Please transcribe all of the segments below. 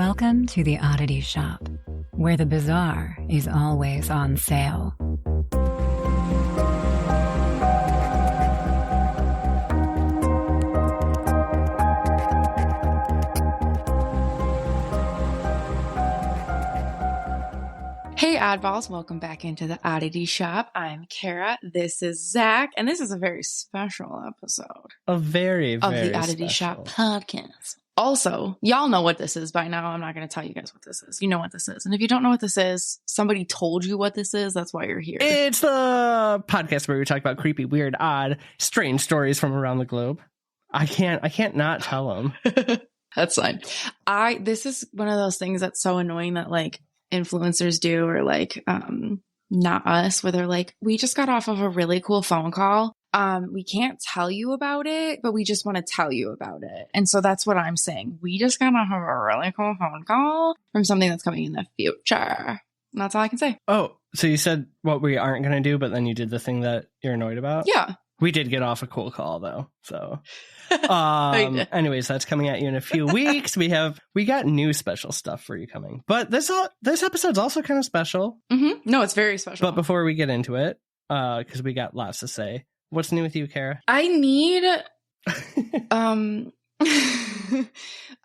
Welcome to the Oddity Shop, where the bizarre is always on sale. Hey Oddballs, welcome back into the Oddity Shop. I'm Kara, this is Zach, and this is a very special episode. Of the Oddity Shop podcast. Also, y'all know what this is by now. I'm not going to tell you guys what this is. You know what this is. And if you don't know what this is, somebody told you what this is. That's why you're here. It's the podcast where we talk about creepy, weird, odd, strange stories from around the globe. I can't not tell them. That's fine. This is one of those things that's so annoying that like influencers do, or like not us, where they're like, we just got off of a really cool phone call. We can't tell you about it, but we just want to tell you about it. And so that's what I'm saying. We just got off of a really cool phone call from something that's coming in the future. And that's all I can say. Oh, so you said what we aren't going to do, but then you did the thing that you're annoyed about? Yeah. We did get off a cool call though. So anyways, that's coming at you in a few weeks. We got new special stuff for you coming. But this episode's also kind of special. Mm-hmm. No, it's very special. But before we get into it, because we got lots to say, what's new with you, Kara? I need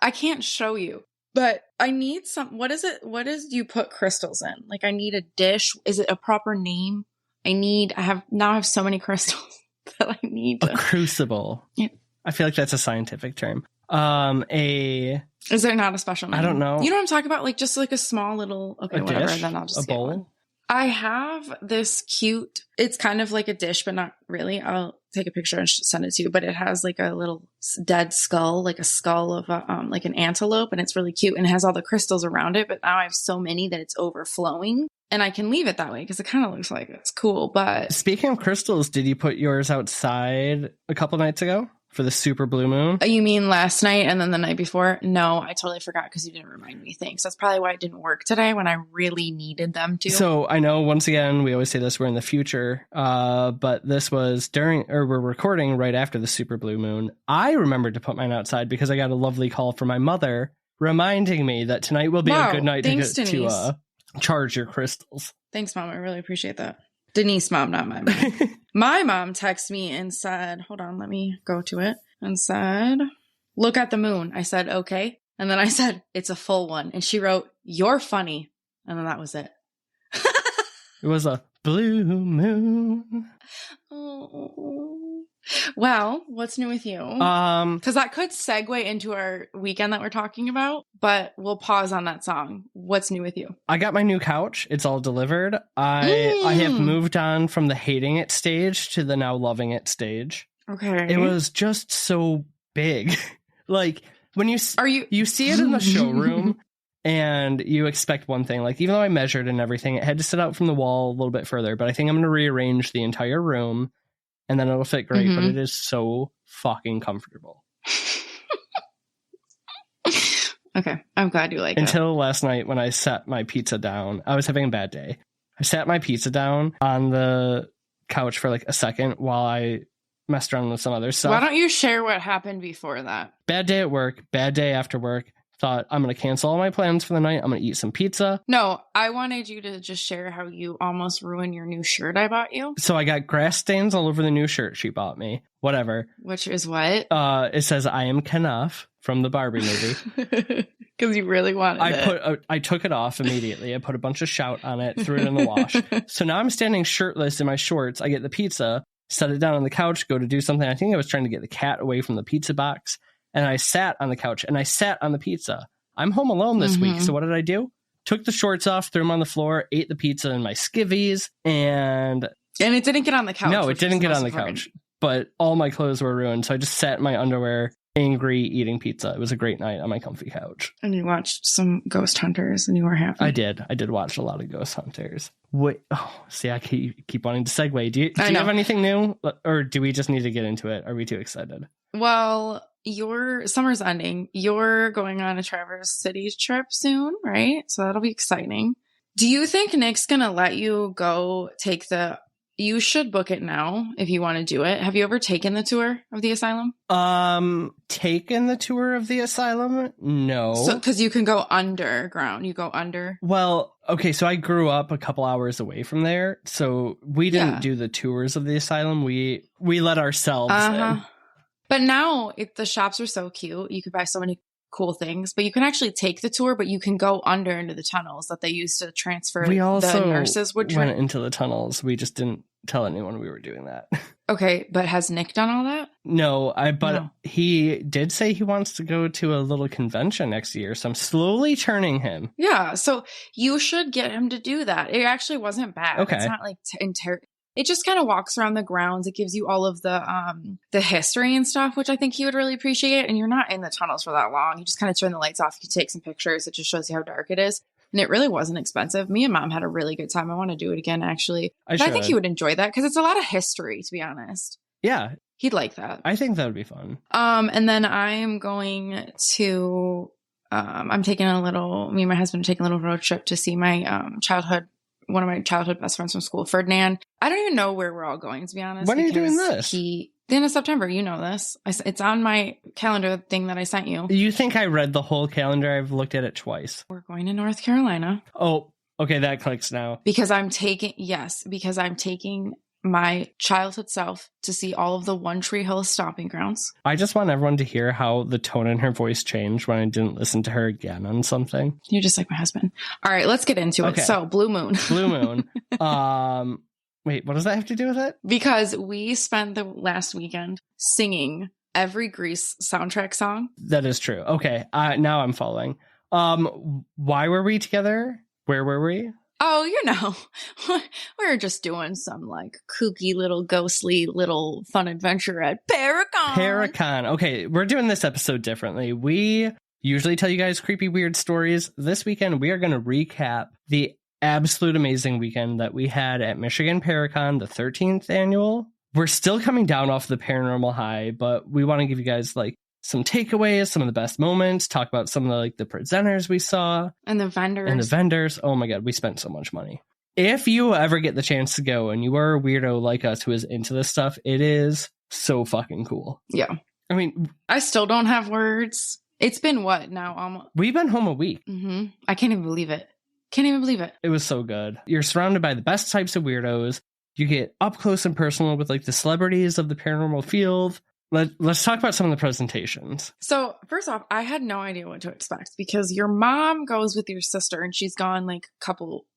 I can't show you, but I need some. What is you put crystals in? Like I need a dish. Is it a proper name? I have so many crystals that I need a crucible. Yeah. I feel like that's a scientific term. Is there not a special name? I don't know. You know what I'm talking about? Like just like a small little whatever. Dish? Then I'll just a bowl. One. I have this cute. It's kind of like a dish, but not really. I'll take a picture and send it to you. But it has like a little dead skull, like a skull of like an antelope, and it's really cute. And it has all the crystals around it. But now I have so many that it's overflowing. And I can leave it that way because it kind of looks like it's cool. But speaking of crystals, did you put yours outside a couple nights ago for the super blue moon? You mean last night and then the night before? No, I totally forgot because you didn't remind me. Thanks. That's probably why it didn't work today when I really needed them to. So I know, once again, we always say this, we're in the future, but this was we're recording right after the super blue moon. I remembered to put mine outside because I got a lovely call from my mother reminding me that tonight will be a good night to charge your crystals. Thanks, Mom. I really appreciate that. Denise mom, not my mom. My mom texted me and said, hold on, let me go to it, and said, look at the moon. I said, okay. And then I said, it's a full one. And she wrote, you're funny. And then that was it. It was a blue moon. Oh. Well, what's new with you? Because that could segue into our weekend that we're talking about, but we'll pause on that song. What's new with you? I got my new couch. It's all delivered. I have moved on from the hating it stage to the now loving it stage. Okay. It was just so big. Like when you see it in the showroom and you expect one thing. Like even though I measured and everything, it had to sit out from the wall a little bit further, but I think I'm going to rearrange the entire room. And then it'll fit great, but it is so fucking comfortable. Okay, I'm glad you like it. Until last night when I sat my pizza down. I was having a bad day. I sat my pizza down on the couch for like a second while I messed around with some other stuff. Why don't you share what happened before that? Bad day at work, bad day after work. Thought, I'm going to cancel all my plans for the night. I'm going to eat some pizza. No, I wanted you to just share how you almost ruined your new shirt I bought you. So I got grass stains all over the new shirt she bought me. Whatever. Which is what? It says, I am Knuff from the Barbie movie. Because you really wanted it. I took it off immediately. I put a bunch of shout on it, threw it in the wash. So now I'm standing shirtless in my shorts. I get the pizza, set it down on the couch, go to do something. I think I was trying to get the cat away from the pizza box. And I sat on the couch and I sat on the pizza. I'm home alone this week. So what did I do? Took the shorts off, threw them on the floor, ate the pizza in my skivvies, and it didn't get on the couch. No, it didn't get on the couch. But all my clothes were ruined. So I just sat in my underwear, angry, eating pizza. It was a great night on my comfy couch. And you watched some Ghost Hunters and you were happy. I did watch a lot of Ghost Hunters. Wait, see, I keep wanting to segue. Do you have anything new? Or do we just need to get into it? Are we too excited? Well, your summer's ending. You're going on a Traverse City trip soon, right? So that'll be exciting. Do you think Nick's going to let you go take the you should book it now if you want to do it. Have you ever taken the tour of the asylum? Taken the tour of the asylum? No. So, because you can go underground. You go under. Well, okay, so I grew up a couple hours away from there, so we didn't do the tours of the asylum. We let ourselves in. But now the shops are so cute. You could buy so many cool things, but you can actually take the tour, but you can go under into the tunnels that they used to transfer. We also the nurses would went into the tunnels. We just didn't tell anyone we were doing that. Okay, but has Nick done all that? No, he did say he wants to go to a little convention next year, so I'm slowly turning him. Yeah, so you should get him to do that. It actually wasn't bad. Okay. It's not like it just kind of walks around the grounds. It gives you all of the history and stuff, which I think he would really appreciate. And you're not in the tunnels for that long. You just kind of turn the lights off. You take some pictures. It just shows you how dark it is. And it really wasn't expensive. Me and Mom had a really good time. I want to do it again, actually. I think he would enjoy that because it's a lot of history, to be honest. Yeah. He'd like that. I think that would be fun. And then I'm going to, me and my husband are taking a little road trip to see my one of my childhood best friends from school, Ferdinand. I don't even know where we're all going, to be honest. When are you doing this? The end of September. You know this. It's on my calendar thing that I sent you. You think I read the whole calendar? I've looked at it twice. We're going to North Carolina. Oh, okay. That clicks now. Because I'm taking my childhood self to see all of the One Tree Hill stomping grounds. I just want everyone to hear how the tone in her voice changed when I didn't listen to her again on something. You're just like my husband. All right, let's get into it. So, Blue Moon. Blue Moon. Wait, what does that have to do with it? Because we spent the last weekend singing every Grease soundtrack song. That is true. Okay, now I'm following. Why were we together? Where were we? Oh, we were just doing some like kooky little ghostly little fun adventure at Paracon. Okay, we're doing this episode differently. We usually tell you guys creepy, weird stories. This weekend, we are going to recap the absolute amazing weekend that we had at Michigan Paracon, the 13th annual. We're still coming down off the paranormal high, but we want to give you guys like some takeaways, some of the best moments, talk about some of the presenters we saw. And the vendors. Oh my God, we spent so much money. If you ever get the chance to go and you are a weirdo like us who is into this stuff, it is so fucking cool. Yeah. I mean, I still don't have words. It's been what now? We've been home a week. Mm-hmm. I can't even believe it. It was so good. You're surrounded by the best types of weirdos. You get up close and personal with the celebrities of the paranormal field. Let's talk about some of the presentations. So first off, I had no idea what to expect because your mom goes with your sister and she's gone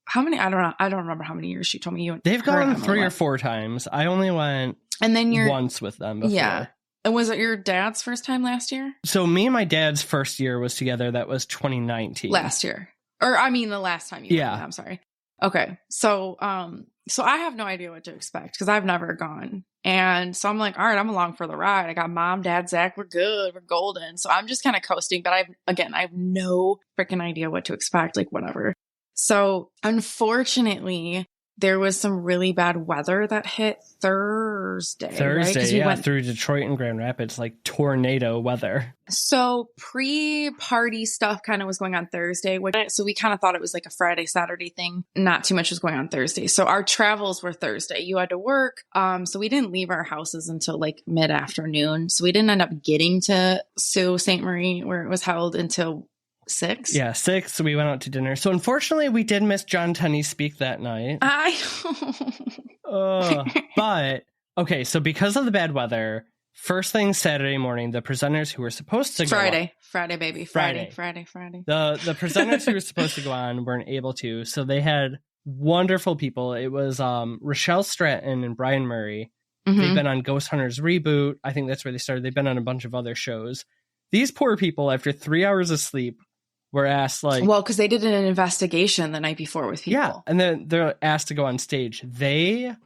how many? I don't remember how many years she told me. They've gone 3 or 4 times. I only went once with them before. Yeah. And was it your dad's first time last year? So me and my dad's first year was together. That was 2019. Last year. Or I mean the last time you went. I'm sorry. Okay. So I have no idea what to expect because I've never gone. And so I'm like, all right, I'm along for the ride. I got Mom, Dad, Zach. We're good. We're golden. So I'm just kind of coasting. But I have no freaking idea what to expect. Whatever. So unfortunately, there was some really bad weather that hit Thursday, right? We went through Detroit and Grand Rapids, tornado weather. So pre-party stuff kind of was going on Thursday. So we kind of thought it was a Friday, Saturday thing. Not too much was going on Thursday. So our travels were Thursday. You had to work. So we didn't leave our houses until mid-afternoon. So we didn't end up getting to Sault Ste. Marie where it was held until 6. Yeah, 6. We went out to dinner. So unfortunately, we did miss John Tenney's speak that night. But, okay, so because of the bad weather, first thing Saturday morning, the presenters who were supposed to go on... Friday, baby. Friday. The presenters who were supposed to go on weren't able to, so they had wonderful people. It was Rochelle Stratton and Brian Murray. Mm-hmm. They've been on Ghost Hunters Reboot. I think that's where they started. They've been on a bunch of other shows. These poor people, after 3 hours of sleep, were asked because they did an investigation the night before with people. Yeah, and then they're asked to go on stage. They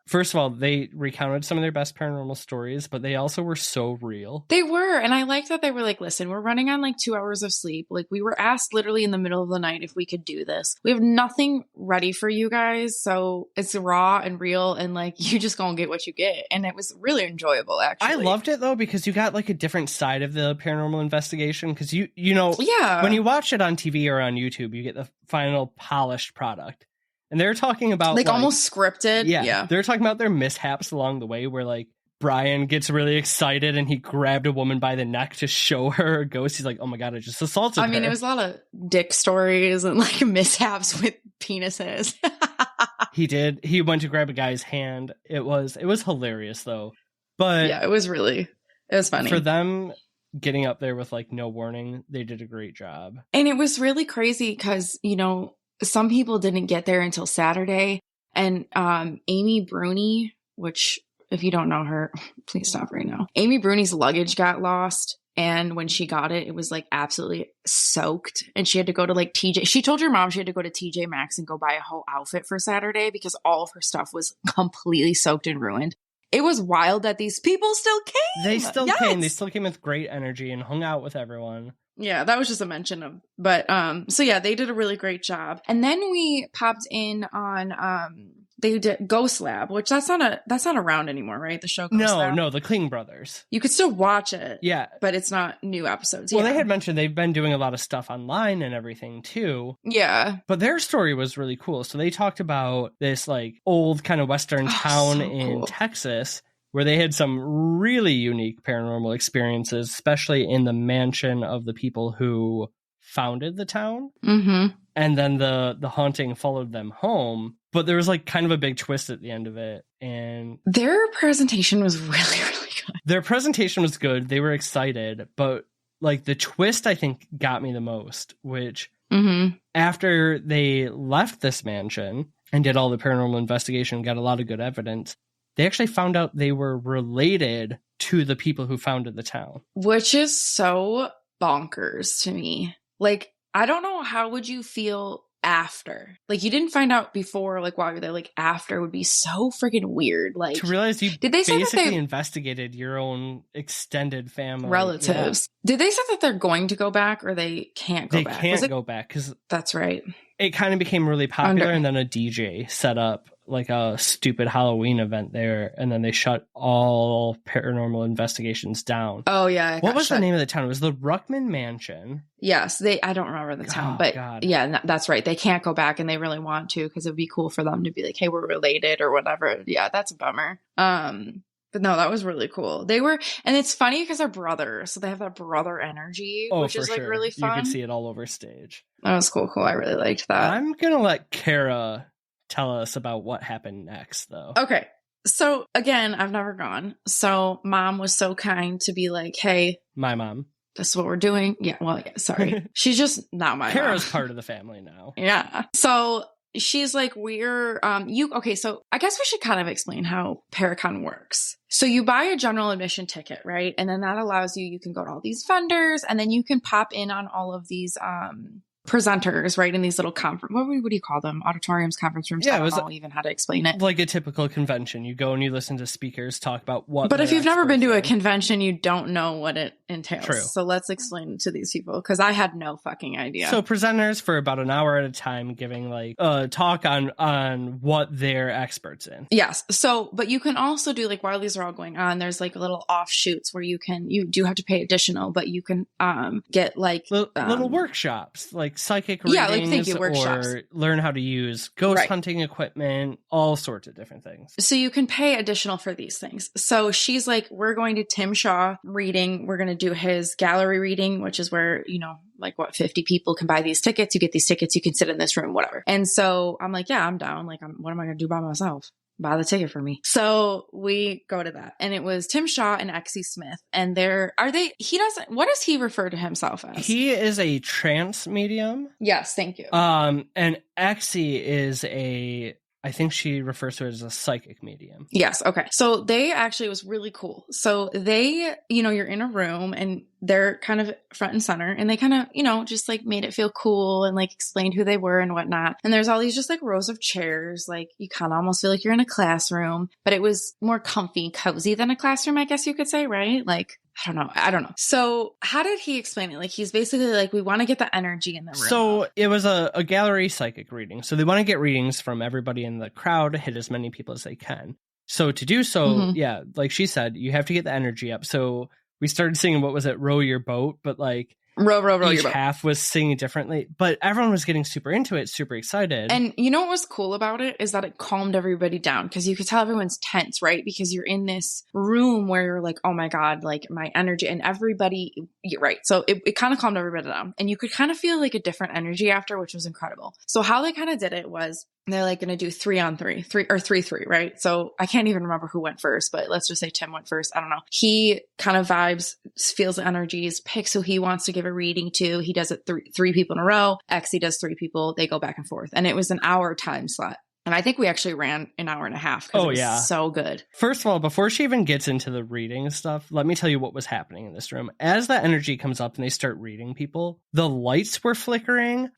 First of all, they recounted some of their best paranormal stories, but they also were so real. They were. And I like that they were listen, we're running on 2 hours of sleep. We were asked literally in the middle of the night if we could do this. We have nothing ready for you guys. So it's raw and real and you just gonna get what you get. And it was really enjoyable, actually. I loved it though, because you got a different side of the paranormal investigation. Because when you watch it on TV or on YouTube, you get the final polished product. And they're talking about like almost scripted. Yeah. They're talking about their mishaps along the way where like Brian gets really excited and he grabbed a woman by the neck to show her a ghost. He's like, oh my God, I just assaulted her. I mean, it was a lot of dick stories and like mishaps with penises. He did. He went to grab a guy's hand. It was hilarious though. But yeah, it was funny. For them getting up there with like no warning, they did a great job. And it was really crazy because, you know, some people didn't get there until Saturday. And Amy Bruni, which if you don't know her, please stop right now. Amy Bruni's luggage got lost. And when she got it, it was like absolutely soaked. And she had to go to like TJ. She told her mom she had to go to TJ Maxx and go buy a whole outfit for Saturday because all of her stuff was completely soaked and ruined. It was wild that these people still came. They still came. They still came with great energy and hung out with everyone. Yeah, that was just a mention of, but, so yeah, they did a really great job. And then we popped in on, they did Ghost Lab, which that's not around anymore, right? The show Ghost Lab? No, the Kling Brothers. You could still watch it. Yeah. But it's not new episodes. Well, they had mentioned they've been doing a lot of stuff online and everything too. Yeah. But their story was really cool. So they talked about this like old kind of Western town in Texas where they had some really unique paranormal experiences, especially in the mansion of the people who founded the town. Mm-hmm. And then the haunting followed them home. But there was like kind of a big twist at the end of it. And their presentation was really, really good. Their presentation was good. They were excited. But like the twist, I think, got me the most, which after they left this mansion and did all the paranormal investigation, got a lot of good evidence, they actually found out they were related to the people who founded the town. Which is so bonkers to me. Like, I don't know, how would you feel after? Like, you didn't find out before, like, while you're there, like, after would be so freaking weird. Like, to realize you did they say basically that they investigated your own extended family. Relatives. Yeah. Did they say that they're going to go back or they can't go back? They can't go back because that's right. It kind of became really popular and then a DJ set up like a stupid Halloween event there, and then they shut all paranormal investigations down. Oh yeah. What was the name of the town? It was the Ruckman Mansion. Yes, I don't remember the town, but yeah, that's right. They can't go back and they really want to because it would be cool for them to be like, hey, we're related or whatever. Yeah, that's a bummer. But no, that was really cool. They were, and it's funny because they're brothers, so they have that brother energy, which is like really fun. You could see it all over stage. That was cool. I really liked that. I'm gonna let Kara tell us about what happened next, though. Okay. So again, I've never gone. So mom was so kind to be like, hey, my mom, this is what we're doing. Yeah. Well, yeah, sorry. She's just not my Kara's mom. part of the family now. Yeah. So she's like, we're, okay. So I guess we should kind of explain how Paracon works. So you buy a general admission ticket, right? And then that allows you can go to all these vendors and then you can pop in on all of these, presenters, right, in these little what do you call them? Auditoriums, conference rooms. Yeah, I don't know even how to explain it. Like a typical convention. You go and you listen to speakers talk about what. But if you've never been to a convention, you don't know what it entails. True. So let's explain it to these people because I had no fucking idea. So presenters for about an hour at a time giving like a talk on what they're experts in. Yes. So, but you can also do like while these are all going on, there's like little offshoots where you do have to pay additional, but you can get like little workshops like psychic readings or learn how to use ghost hunting equipment, all sorts of different things. So you can pay additional for these things. So she's like, we're going to Tim Shaw reading. We're going to do his gallery reading, which is where, 50 people can buy these tickets. You get these tickets, you can sit in this room, whatever. And so I'm like, yeah, I'm down. Like, what am I going to do by myself? Buy the ticket for me. So we go to that. And it was Tim Shaw and Exie Smith. And what does he refer to himself as? He is a trance medium. Yes, thank you. And Exie is I think she refers to it as a psychic medium. Yes. Okay. So they actually, it was really cool. So they, you're in a room and they're kind of front and center and they kind of, just like made it feel cool and like explained who they were and whatnot. And there's all these just like rows of chairs. Like you kind of almost feel like you're in a classroom, but it was more comfy, cozy than a classroom, I guess you could say, right? Like, I don't know. So how did he explain it? Like, he's basically like, we want to get the energy in the room. So it was a gallery psychic reading. So they want to get readings from everybody in the crowd, hit as many people as they can. So to do so, like she said, you have to get the energy up. So we started singing, what was it? Row Your Boat. But like, Row each your boat. half was singing differently, but everyone was getting super into it, super excited. And you know what was cool about it is that it calmed everybody down because you could tell everyone's tense, right? Because you're in this room where you're like, oh my God, like my energy and everybody, you're right. So it kind of calmed everybody down and you could kind of feel like a different energy after, which was incredible. So how they kind of did it was they're like going to do 3-on-3, 3, right? So I can't even remember who went first, but let's just say Tim went first. I don't know. He kind of vibes, feels the energies, picks who he wants to give a reading to. He does it three people in a row. Exy does 3 people. They go back and forth. And it was an hour time slot. And I think we actually ran an hour and a half. Oh, it was so good. First of all, before she even gets into the reading stuff, let me tell you what was happening in this room. As that energy comes up and they start reading people, the lights were flickering.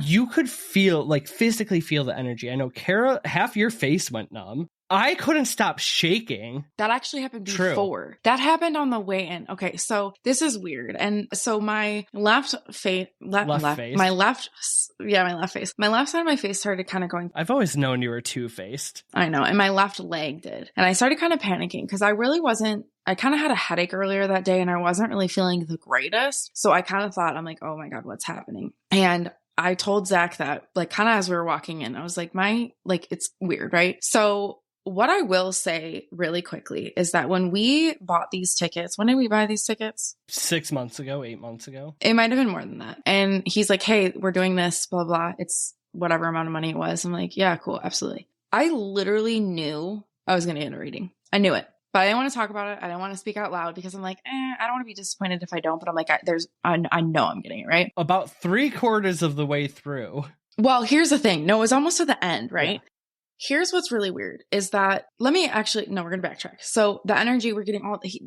You could feel, like physically feel the energy. I know, Kara, half your face went numb. I couldn't stop shaking. That actually happened before. That happened on the way in. Okay, so this is weird. And so my left face. My left side of my face started kind of going. I've always known you were two-faced. I know. And my left leg did. And I started kind of panicking because I really wasn't. I kind of had a headache earlier that day and I wasn't really feeling the greatest. So I kind of thought, I'm like, oh my God, what's happening? And I told Zach that, like, kind of as we were walking in, I was like, it's weird, right? So what I will say really quickly is that when we bought these tickets, when did we buy these tickets? 6 months ago, 8 months ago. It might have been more than that. And he's like, hey, we're doing this, blah, blah. It's whatever amount of money it was. I'm like, yeah, cool. Absolutely. I literally knew I was going to get a reading. I knew it, but I didn't want to talk about it. I didn't want to speak out loud because I'm like, I don't want to be disappointed if I don't, but I'm like, I know I'm getting it, right? About 3/4 of the way through. Well, here's the thing. No, it was almost to the end, right? Yeah. Here's what's really weird is that we're going to backtrack. So the energy we're getting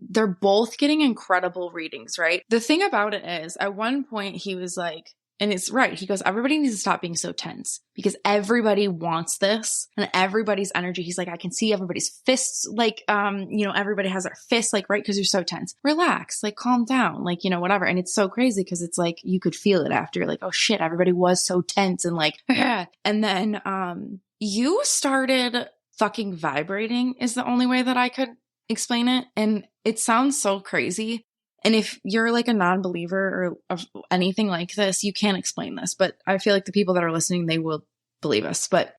they're both getting incredible readings, right? The thing about it is at one point he was like, and it's right. He goes, everybody needs to stop being so tense because everybody wants this and everybody's energy. He's like, I can see everybody's fists. Like, everybody has their fists, like, right. Cause you're so tense, relax, like calm down, like, whatever. And it's so crazy. Cause it's like, you could feel it after like, oh shit, everybody was so tense and like, and then, you started fucking vibrating is the only way that I could explain it. And it sounds so crazy. And if you're like a non-believer or of anything like this, you can't explain this. But I feel like the people that are listening, they will believe us. But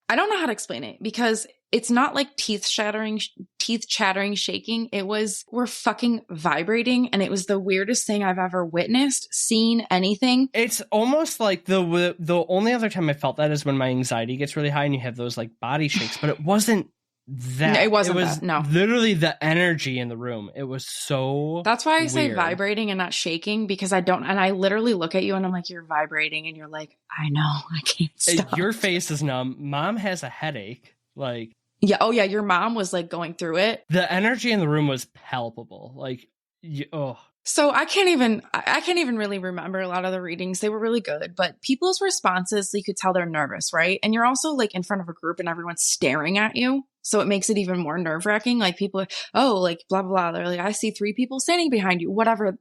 I don't know how to explain it because it's not like teeth chattering, shaking. We're fucking vibrating. And it was the weirdest thing I've ever witnessed, seen, anything. It's almost like the only other time I felt that is when my anxiety gets really high and you have those like body shakes, but it wasn't that. No, it wasn't that. No. Literally the energy in the room. It was so That's why I say weird. Vibrating and not shaking because I don't, and I literally look at you and I'm like, you're vibrating and you're like, I know, I can't stop. Your face is numb. Mom has a headache. Like, yeah. Oh yeah. Your mom was like going through it. The energy in the room was palpable. Like, So I can't even really remember a lot of the readings. They were really good, but people's responses, you could tell they're nervous, right? And you're also like in front of a group and everyone's staring at you. So it makes it even more nerve wracking. Like people are, like blah, blah, blah. They're like, I see 3 people standing behind you, whatever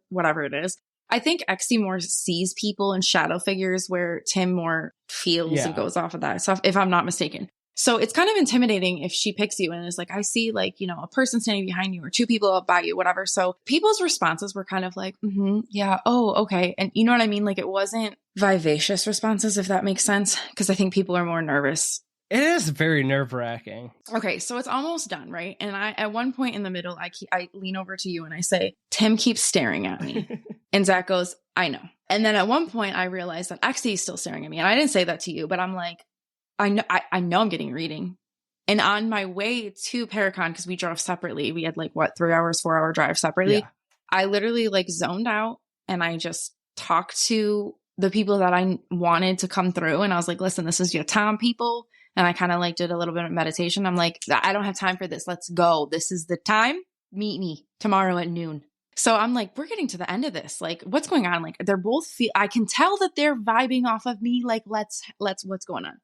it is. I think Exy more sees people and shadow figures where Tim more feels and goes off of that stuff, if I'm not mistaken. So it's kind of intimidating if she picks you and is like, I see like, a person standing behind you or 2 people up by you, whatever. So people's responses were kind of like, yeah, oh, okay. And you know what I mean? Like it wasn't vivacious responses, if that makes sense. Because I think people are more nervous. It is very nerve wracking. Okay. So it's almost done. Right. And at one point in the middle, I lean over to you and I say, Tim keeps staring at me. And Zach goes, I know. And then at one point I realized that Exy is still staring at me. And I didn't say that to you, but I'm like, I know I'm getting a reading. And on my way to Paracon, because we drove separately, we had 3 hours, 4-hour drive separately. Yeah. I literally zoned out and I just talked to the people that I wanted to come through. And I was like, listen, this is your time, people. And I kind of did a little bit of meditation. I'm like, I don't have time for this. Let's go. This is the time. Meet me tomorrow at noon. So I'm like, we're getting to the end of this. Like, what's going on? Like, they're both, I can tell that they're vibing off of me. Like, let's, what's going on?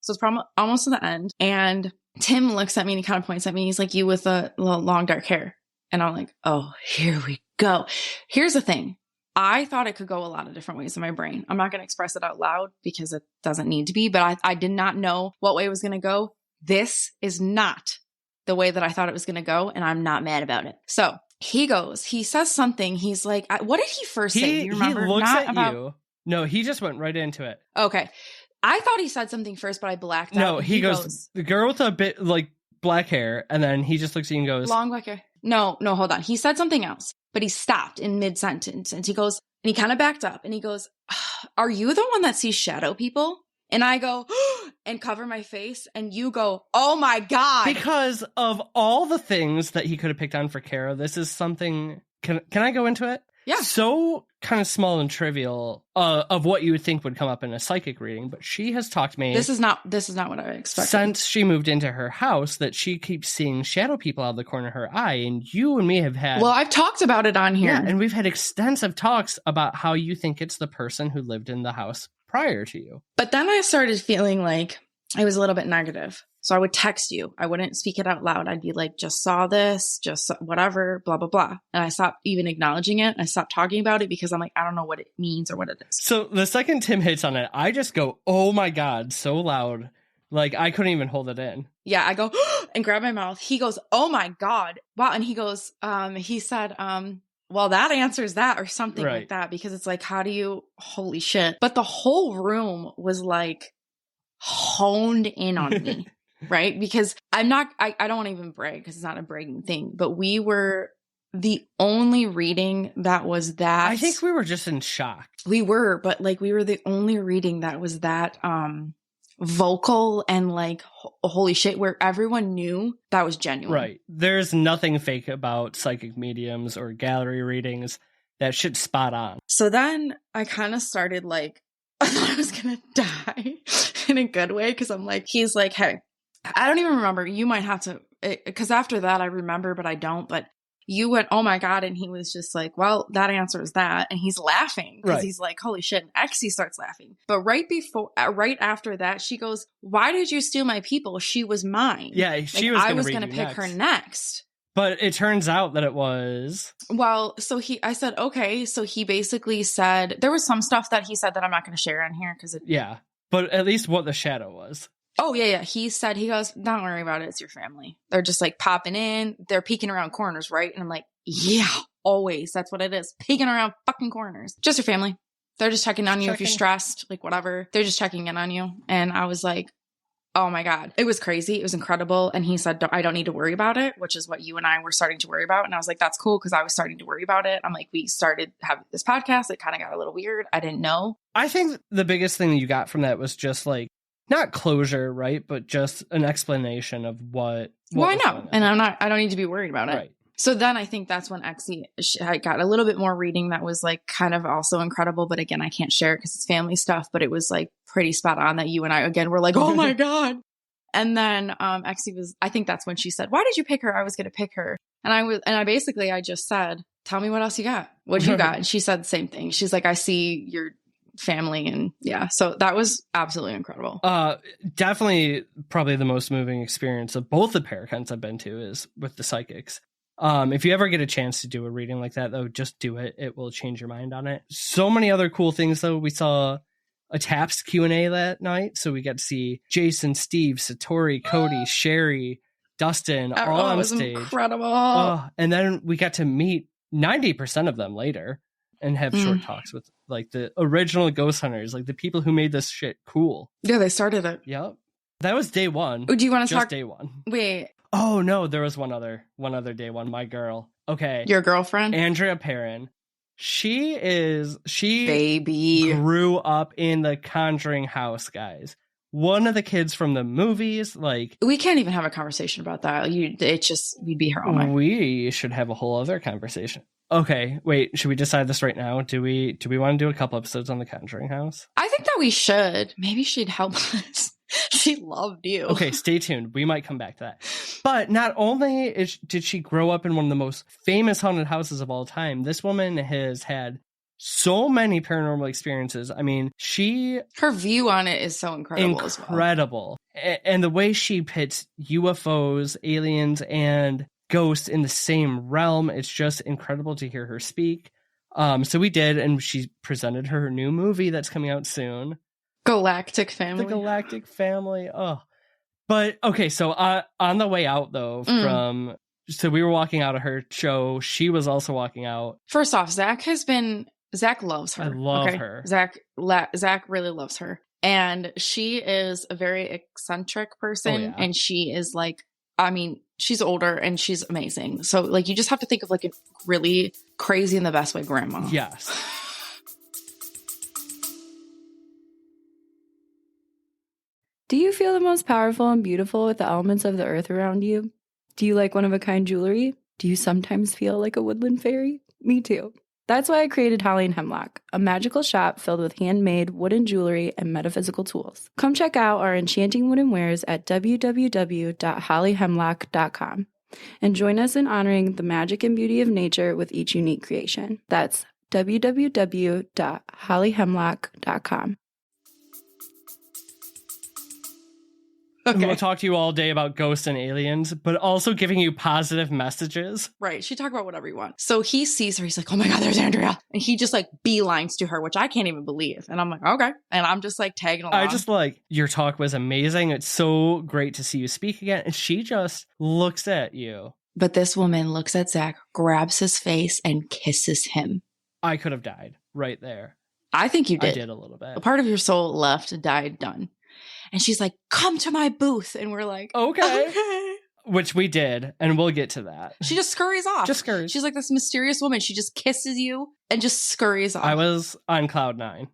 So it's almost to the end. And Tim looks at me and he kind of points at me. He's like, you with the long dark hair. And I'm like, oh, here we go. Here's the thing. I thought it could go a lot of different ways in my brain. I'm not going to express it out loud because it doesn't need to be, but I did not know what way it was going to go. This is not the way that I thought it was going to go, and I'm not mad about it. So he says something. He's like, what did he first say? Do you remember? He looks at you. No, he just went right into it. Okay. I thought he said something first, but I blacked out. No, he goes, the girl with a bit like black hair, and then he just looks at you and goes, long black hair. No, hold on. He said something else, but he stopped in mid-sentence, and he goes, and he kind of backed up, and he goes, are you the one that sees shadow people? And I go, and cover my face, and you go, oh my God. Because of all the things that he could have picked on for Kara, this is something, can I go into it? Yeah. So kind of small and trivial of what you would think would come up in a psychic reading, but she has talked to me. This is not what I expected. Since she moved into her house, that she keeps seeing shadow people out of the corner of her eye, and you and me have had. Well, I've talked about it on here. Yeah, and we've had extensive talks about how you think it's the person who lived in the house prior to you. But then I started feeling like I was a little bit negative. So I would text you. I wouldn't speak it out loud. I'd be like, just saw this, just whatever, blah, blah, blah. And I stopped even acknowledging it. I stopped talking about it because I'm like, I don't know what it means or what it is. So the second Tim hits on it, I just go, oh my God, so loud. Like I couldn't even hold it in. Yeah, I go and grab my mouth. He goes, oh my God. Wow. And he goes, he said, well, that answers that or something like that, because it's like, how do you, holy shit. But the whole room was like honed in on me. Right? Because I don't want to even brag because it's not a bragging thing, but we were the only reading that was that. I think we were just in shock. We were, but like we were the only reading that was that vocal and like, holy shit, where everyone knew that was genuine. Right. There's nothing fake about psychic mediums or gallery readings. That shit's spot on. So then I kind of started like, I thought I was going to die in a good way because I'm like, he's like, hey, I don't even remember. You might have to, because after that I remember, but I don't. But you went, oh my God. And he was just like, well, that answers that. And he's laughing because he's like, holy shit. And Exie starts laughing. But right after that, she goes, why did you steal my people? She was mine. Yeah, I was going to pick her next. But it turns out that it was. Well, so I said, okay. So he basically said, there was some stuff that he said that I'm not going to share on here because yeah. But at least what the shadow was. Oh, yeah. He goes, don't worry about it. It's your family. They're just like popping in. They're peeking around corners, right? And I'm like, yeah, always. That's what it is. Peeking around fucking corners. Just your family. They're just checking on you if you're stressed, like whatever. They're just checking in on you. And I was like, oh my God. It was crazy. It was incredible. And he said, I don't need to worry about it, which is what you and I were starting to worry about. And I was like, that's cool because I was starting to worry about it. I'm like, we started having this podcast. It kind of got a little weird. I didn't know. I think the biggest thing that you got from that was just like, not closure, right? But just an explanation of what well, I know. And I don't need to be worried about it. Right. So then I think that's when Exie got a little bit more reading that was like kind of also incredible. But again, I can't share it because it's family stuff, but it was like pretty spot on that you and I, again, were like, oh my God. And then Exie I think that's when she said, why did you pick her? I was going to pick her. And I just said, tell me what else you got. What you got? And she said the same thing. She's like, I see your family. And yeah, so that was absolutely incredible. Definitely probably the most moving experience of both the Paracons I've been to is with the psychics. If you ever get a chance to do a reading like that, though, just do it. It will change your mind on it. So many other cool things, though. We saw a Taps Q&A that night, so we got to see Jason, Steve, Satori, Cody, Sherry, Dustin all on stage. Incredible. And then we got to meet 90% of them later and have short talks with like the original ghost hunters, like the people who made this shit cool. Yeah, they started it. Yep. That was day one. Do you want to talk? Day one. Wait. Oh no, there was one other day one. My girl. Okay. Your girlfriend? Andrea Perrin. She baby grew up in the Conjuring house, guys. One of the kids from the movies, like we can't even have a conversation about that. We'd be here all night. We should have a whole other conversation. Okay, wait, should we decide this right now? Do we want to do a couple episodes on the Conjuring house? I think that we should. Maybe she'd help us. She loved you. Okay, stay tuned. We might come back to that. But not only did she grow up in one of the most famous haunted houses of all time, this woman has had so many paranormal experiences. I mean, her view on it is so incredible as well. Incredible. And the way she pits UFOs, aliens, and ghosts in the same realm, it's just incredible to hear her speak. So we did, and she presented her new movie that's coming out soon. Galactic Family. The Galactic Family. Oh. But, okay, so on the way out, though, from So we were walking out of her show. She was also walking out. First off, Zach loves her. I love her. Zach really loves her. And she is a very eccentric person. And she is like, I mean, she's older and she's amazing. So like, you just have to think of like a really crazy in the best way grandma. Yes. Do you feel the most powerful and beautiful with the elements of the earth around you? Do you like one-of-a-kind jewelry? Do you sometimes feel like a woodland fairy? Me too. That's why I created Holly and Hemlock, a magical shop filled with handmade wooden jewelry and metaphysical tools. Come check out our enchanting wooden wares at www.hollyhemlock.com and join us in honoring the magic and beauty of nature with each unique creation. That's www.hollyhemlock.com. Okay. We'll talk to you all day about ghosts and aliens, but also giving you positive messages. Right. She talk about whatever you want. So he sees her. He's like, oh my God, there's Andrea. And he just like beelines to her, which I can't even believe. And I'm like, okay. And I'm just like tagging along. I just like, your talk was amazing. It's so great to see you speak again. And she just looks at you. But this woman looks at Zach, grabs his face and kisses him. I could have died right there. I think you did. I did a little bit. A part of your soul left, died, done. And she's like, come to my booth. And we're like, okay. Which we did. And we'll get to that. She just scurries off. She's like this mysterious woman. She just kisses you and just scurries off. I was on cloud 9.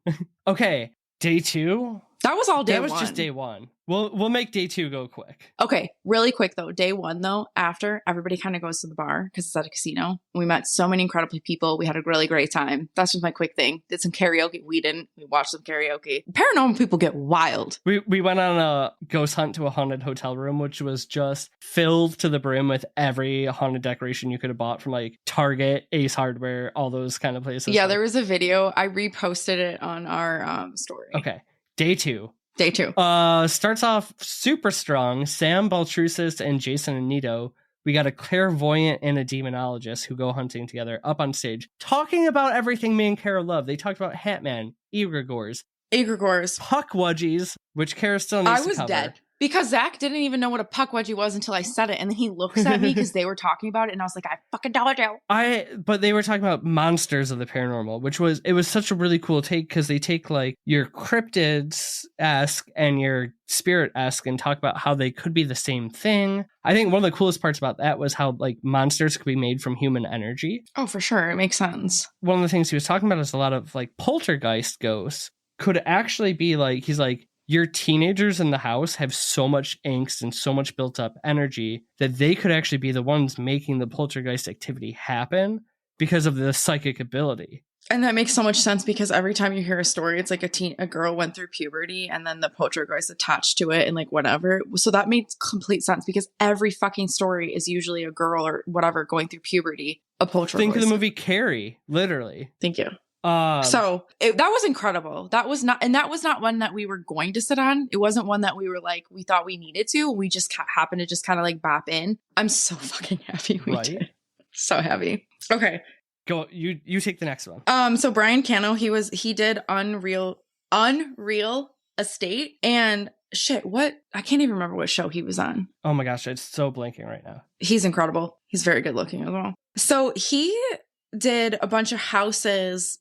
Okay. Day 2. That was all day one. That was just day 1. We'll make day 2 go quick. Okay, really quick though. Day 1 though, after everybody kind of goes to the bar because it's at a casino. We met so many incredible people. We had a really great time. That's just my quick thing. Did some karaoke. We didn't. We watched some karaoke. Paranormal people get wild. We went on a ghost hunt to a haunted hotel room, which was just filled to the brim with every haunted decoration you could have bought from like Target, Ace Hardware, all those kind of places. Yeah, there was a video. I reposted it on our story. Okay. Day 2. Starts off super strong. Sam, Baltrusis, and Jason and Nito. We got a clairvoyant and a demonologist who go hunting together up on stage, talking about everything me and Kara love. They talked about Hatman, egregores, puckwudgies, which Kara still needs to cover. I was dead. Because Zach didn't even know what a puckwudgie was until I said it. And then he looks at me because they were talking about it. And I was like, I fucking told you. But they were talking about monsters of the paranormal, it was such a really cool take because they take like your cryptids-esque and your spirit-esque and talk about how they could be the same thing. I think one of the coolest parts about that was how like monsters could be made from human energy. Oh, for sure. It makes sense. One of the things he was talking about is a lot of like poltergeist ghosts could actually be like, he's like, your teenagers in the house have so much angst and so much built up energy that they could actually be the ones making the poltergeist activity happen because of the psychic ability. And that makes so much sense because every time you hear a story, it's like a girl went through puberty and then the poltergeist attached to it and like whatever. So that makes complete sense because every fucking story is usually a girl or whatever going through puberty, a poltergeist. Think of the movie Carrie, literally. Thank you. That was incredible. That was not one that we were going to sit on. It wasn't one that we were like, we thought we needed to. We just happened to just kind of like bop in. I'm so fucking happy we did. So happy. Okay. Go. You take the next one. So Brian Cano, he did Unreal Estate and shit. I can't even remember what show he was on. Oh my gosh. It's so blanking right now. He's incredible. He's very good looking as well. So he did a bunch of houses.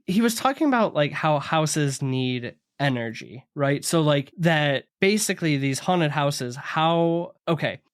He was talking about like how houses need energy, right? So like that basically these haunted houses,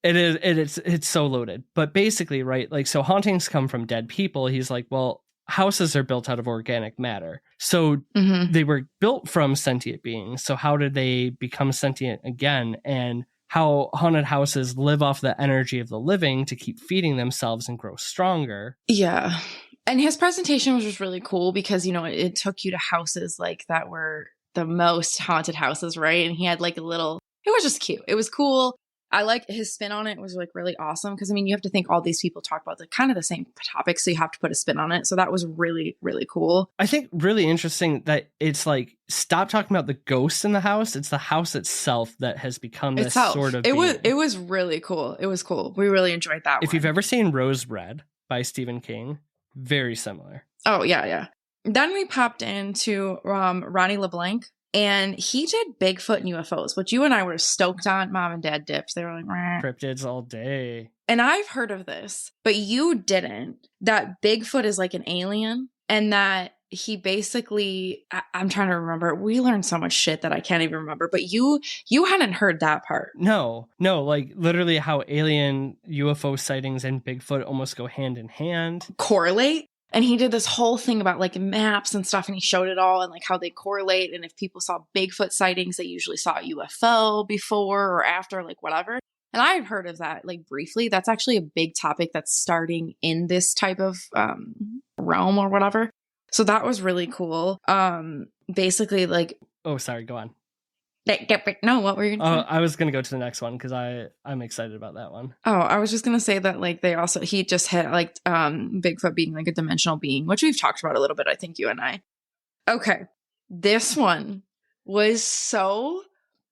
it's so loaded, but basically, right? Like, so hauntings come from dead people. He's like, well, houses are built out of organic matter. So they were built from sentient beings. So how did they become sentient again? And how haunted houses live off the energy of the living to keep feeding themselves and grow stronger. Yeah. And his presentation was just really cool because, you know, it took you to houses like that were the most haunted houses, right? And he had like it was just cute. It was cool. I like his spin on it was like really awesome because I mean, you have to think all these people talk about the kind of the same topic, so you have to put a spin on it. So that was really, really cool. I think really interesting that it's like stop talking about the ghosts in the house. It's the house itself that has become this sort of. It was really cool. It was cool. We really enjoyed that. If you've ever seen Rose Red by Stephen King, very similar. Oh yeah. Then we popped into Ronnie LeBlanc. And he did Bigfoot and UFOs, which you and I were stoked on. Mom and Dad dipped. They were like, cryptids all day. and I've heard of this, but you didn't, that Bigfoot is like an alien and that he basically, I'm trying to remember. We learned so much shit that I can't even remember, but you hadn't heard that part. No, like literally how alien UFO sightings and Bigfoot almost go hand in hand. Correlate. And he did this whole thing about like maps and stuff, and he showed it all and like how they correlate. And if people saw Bigfoot sightings, they usually saw a UFO before or after, like whatever. And I've heard of that like briefly. That's actually a big topic that's starting in this type of realm or whatever. So that was really cool. Basically like... Oh, sorry, go on. No, what were you going to say? I was going to go to the next one because I'm excited about that one. Oh, I was just going to say that like he just hit like Bigfoot being like a dimensional being, which we've talked about a little bit, I think you and I. Okay. This one was so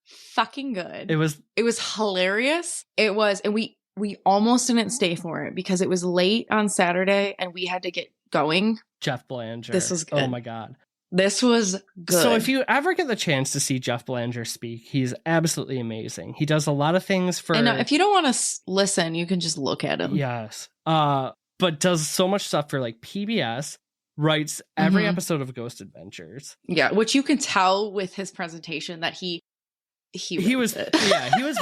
fucking good. It was hilarious. It was, and we almost didn't stay for it because it was late on Saturday and we had to get going. Jeff Belanger. This was good. Oh my God. This was good. So if you ever get the chance to see Jeff Belanger speak, he's absolutely amazing. He does a lot of things for... And if you don't want to listen, you can just look at him. Yes. But does so much stuff for like PBS, writes every episode of Ghost Adventures. Yeah, which you can tell with his presentation that he was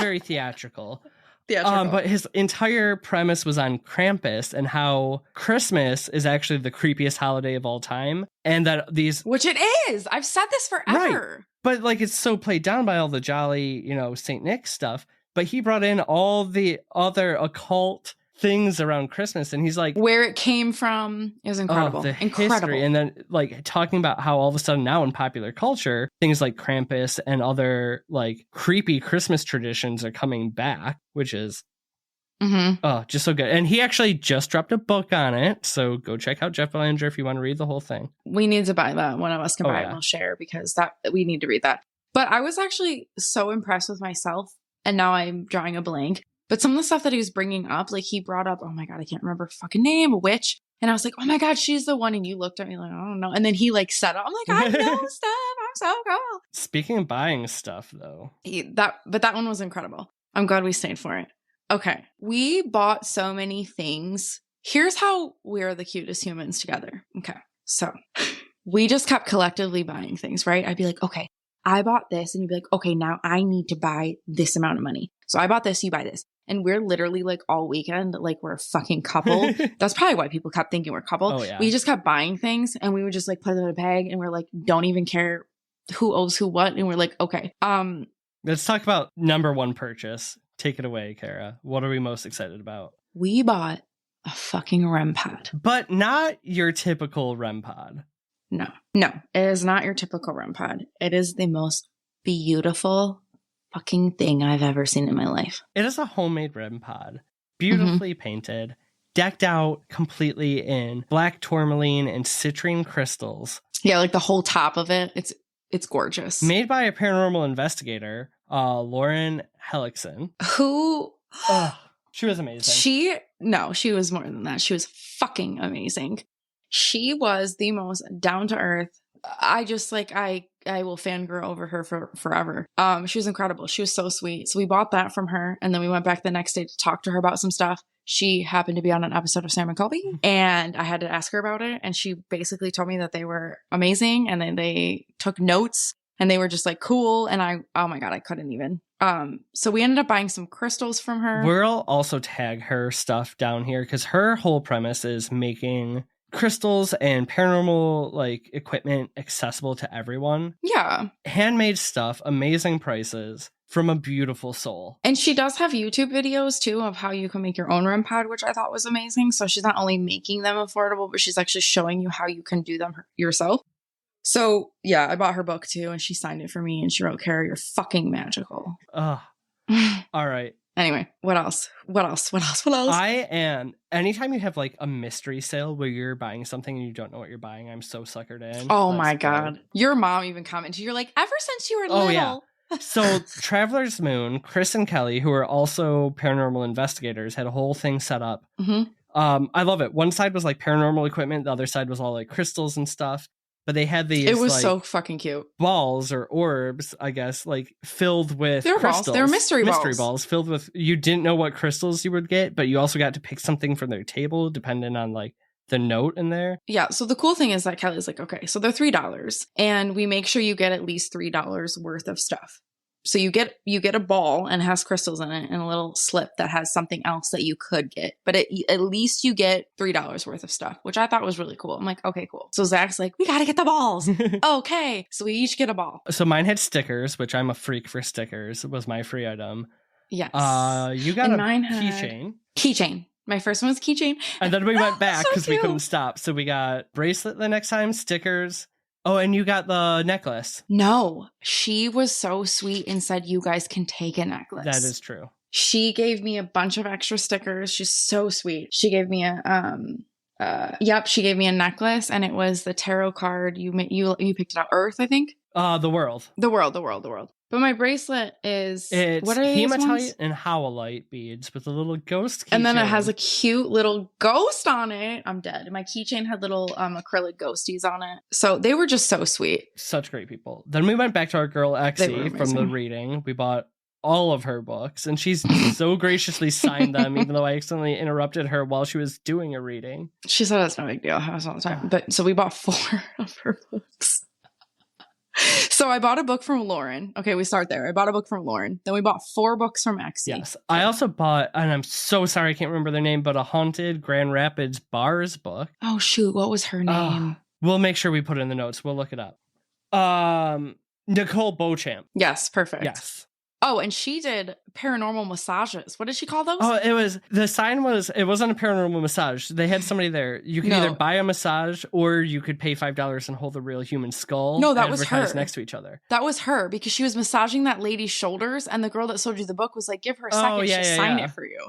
very theatrical. But his entire premise was on Krampus and how Christmas is actually the creepiest holiday of all time. And that which it is. I've said this forever. Right. But like it's so played down by all the jolly, St. Nick stuff. But he brought in all the other occult things around Christmas, and he's like, where it came from is incredible. Incredible. History. And then like talking about how all of a sudden now in popular culture, things like Krampus and other like creepy Christmas traditions are coming back, which is just so good. And he actually just dropped a book on it, so go check out Jeff Belanger if you want to read the whole thing. We need to buy that. One of us can buy it and we'll share, because we need to read that. But I was actually so impressed with myself, and now I'm drawing a blank. But some of the stuff that he was bringing up, like he brought up, oh my God, I can't remember her fucking name, a witch. And I was like, oh my God, she's the one. And you looked at me like, I don't know. And then he like said it. I'm like, I know stuff. I'm so cool. Speaking of buying stuff though. But that one was incredible. I'm glad we stayed for it. Okay. We bought so many things. Here's how we're the cutest humans together. Okay. So we just kept collectively buying things, right? I'd be like, okay, I bought this. And you'd be like, okay, now I need to buy this amount of money. So I bought this, you buy this. And we're literally like all weekend, like we're a fucking couple. That's probably why people kept thinking we're a couple. Oh, yeah. We just kept buying things and we would just like put it in a bag and we're like, don't even care who owes who what. And we're like, okay. Let's talk about number one purchase. Take it away, Kara. What are we most excited about? We bought a fucking REM pod. But not your typical REM pod. No, it is not your typical REM pod. It is the most beautiful fucking thing I've ever seen in my life. It is a homemade REM pod, beautifully painted, decked out completely in black tourmaline and citrine crystals. Yeah, like the whole top of it. It's gorgeous. Made by a paranormal investigator, Lauren Hellickson. Who? She was amazing. She was more than that. She was fucking amazing. She was the most down to earth. I just like, I will fangirl over her for forever. She was incredible. She was so sweet. So we bought that from her. And then we went back the next day to talk to her about some stuff. She happened to be on an episode of Sam and Colby, and I had to ask her about it. And she basically told me that they were amazing. And then they took notes and they were just like cool. And oh my God, I couldn't even. So we ended up buying some crystals from her. We'll also tag her stuff down here because her whole premise is making crystals and paranormal like equipment accessible to everyone. Yeah. Handmade stuff, amazing prices from a beautiful soul. And she does have YouTube videos too of how you can make your own REM pod, which I thought was amazing. So she's not only making them affordable, but she's actually showing you how you can do them yourself. So yeah, I bought her book too, and she signed it for me, and she wrote, Kara, you're fucking magical. All right. Anyway, what else? Anytime you have like a mystery sale where you're buying something and you don't know what you're buying, I'm so suckered in. Oh my God. Your mom even commented. You're like, ever since you were little. Yeah. So Traveler's Moon, Chris and Kelly, who are also paranormal investigators, had a whole thing set up. I love it. One side was like paranormal equipment. The other side was all like crystals and stuff. but they had these It was like, so fucking cute. balls or orbs, I guess, like filled with They were balls. crystals. They were mystery balls filled with, you didn't know what crystals you would get, but you also got to pick something from their table depending on like the note in there. Yeah. So the cool thing is that Kelly's like, okay, so they're $3 and we make sure you get at least $3 worth of stuff. So you get a ball and it has crystals in it and a little slip that has something else that you could get. But at least you get $3 worth of stuff, which I thought was really cool. I'm like, okay, cool. So Zach's like, we got to get the balls. Okay. So we each get a ball. So mine had stickers, which I'm a freak for stickers. It was my free item. Yes. You got And a mine had keychain. Keychain. My first one was keychain. And then we went back So because we cute. couldn't stop. So we got bracelet the next time, stickers. Oh, and you got the necklace. No, she was so sweet and said, you guys can take a necklace. That is true. She gave me a bunch of extra stickers. She's so sweet. She gave me she gave me a necklace and it was the tarot card. You picked it out. Earth, I think. The world. The world. But my bracelet is It's what are these hematite ones? and howlite beads with a little ghost keychain. And then it has a cute little ghost on it. I'm dead. And my keychain had little acrylic ghosties on it. So they were just so sweet. Such great people. Then we went back to our girl They were Exie from the amazing. reading. We bought all of her books and she's so graciously signed them, even though I accidentally interrupted her while she was doing a reading. She said it's no big deal. I was all the time. But so we bought 4 of her books. So I bought a book from Lauren. Okay, we start there. I bought a book from Lauren. Then we bought 4 books from Exie. Yes. I also bought, and I'm so sorry I can't remember their name, but a Haunted Grand Rapids Bars book. Oh shoot, what was her name? We'll make sure we put it in the notes. We'll look it up. Nicole Beauchamp. Yes, perfect. Yes. Oh, and she did paranormal massages. What did she call those? Oh, the sign was, it wasn't a paranormal massage. They had somebody there. You could either buy a massage or you could pay $5 and hold a real human skull. No, that was her. Next to each other. That was her because she was massaging that lady's shoulders and the girl that sold you the book was like, give her a second, she'll sign it for you.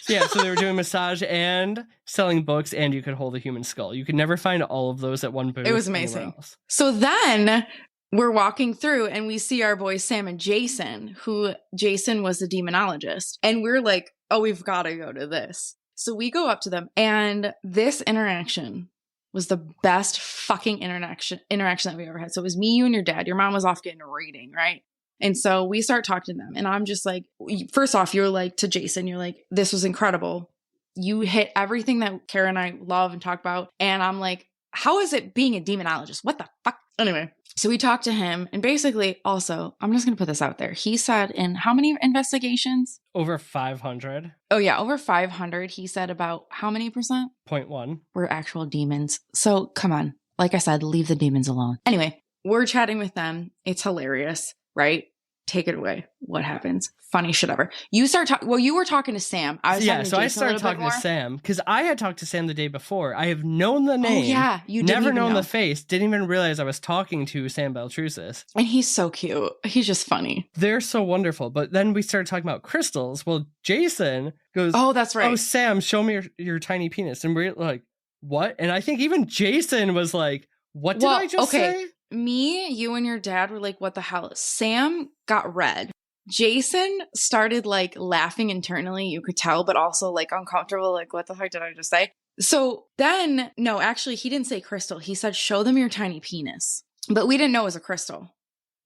Yeah, so they were doing massage and selling books and you could hold a human skull. You could never find all of those at one booth. It was amazing. So then we're walking through and we see our boys Sam and Jason, who Jason was the demonologist. And we're like, oh, we've got to go to this. So we go up to them and this interaction was the best fucking interaction that we ever had. So it was me, you, and your dad. Your mom was off getting a reading, right? And so we start talking to them. And I'm just like, first off, you're like to Jason, you're like, this was incredible. You hit everything that Kara and I love and talk about. And I'm like, how is it being a demonologist? What the fuck? Anyway, so we talked to him and basically also, I'm just going to put this out there. He said in how many investigations? Over 500. Oh yeah, over 500. He said about how many percent? 0.1. Were actual demons. So come on. Like I said, leave the demons alone. Anyway, we're chatting with them. It's hilarious, right? Take it away. What happens? Funny shit ever. You start talking. Well, you were talking to Sam. I was talking to Jason I started talking to Sam because I had talked to Sam the day before. I have known the name. Oh yeah, you never known the face. Didn't even realize I was talking to Sam Beltrusis. And he's so cute. He's just funny. They're so wonderful. But then we started talking about crystals. Well, Jason goes, "Oh, that's right. Oh, Sam, show me your tiny penis." And we're like, "What?" And I think even Jason was like, "What did I just say?" Me, you, and your dad were like, what the hell? Sam got red. Jason started like laughing internally, you could tell, but also like uncomfortable. Like, what the fuck did I just say? So then, no, actually, he didn't say crystal. He said, show them your tiny penis. But we didn't know it was a crystal.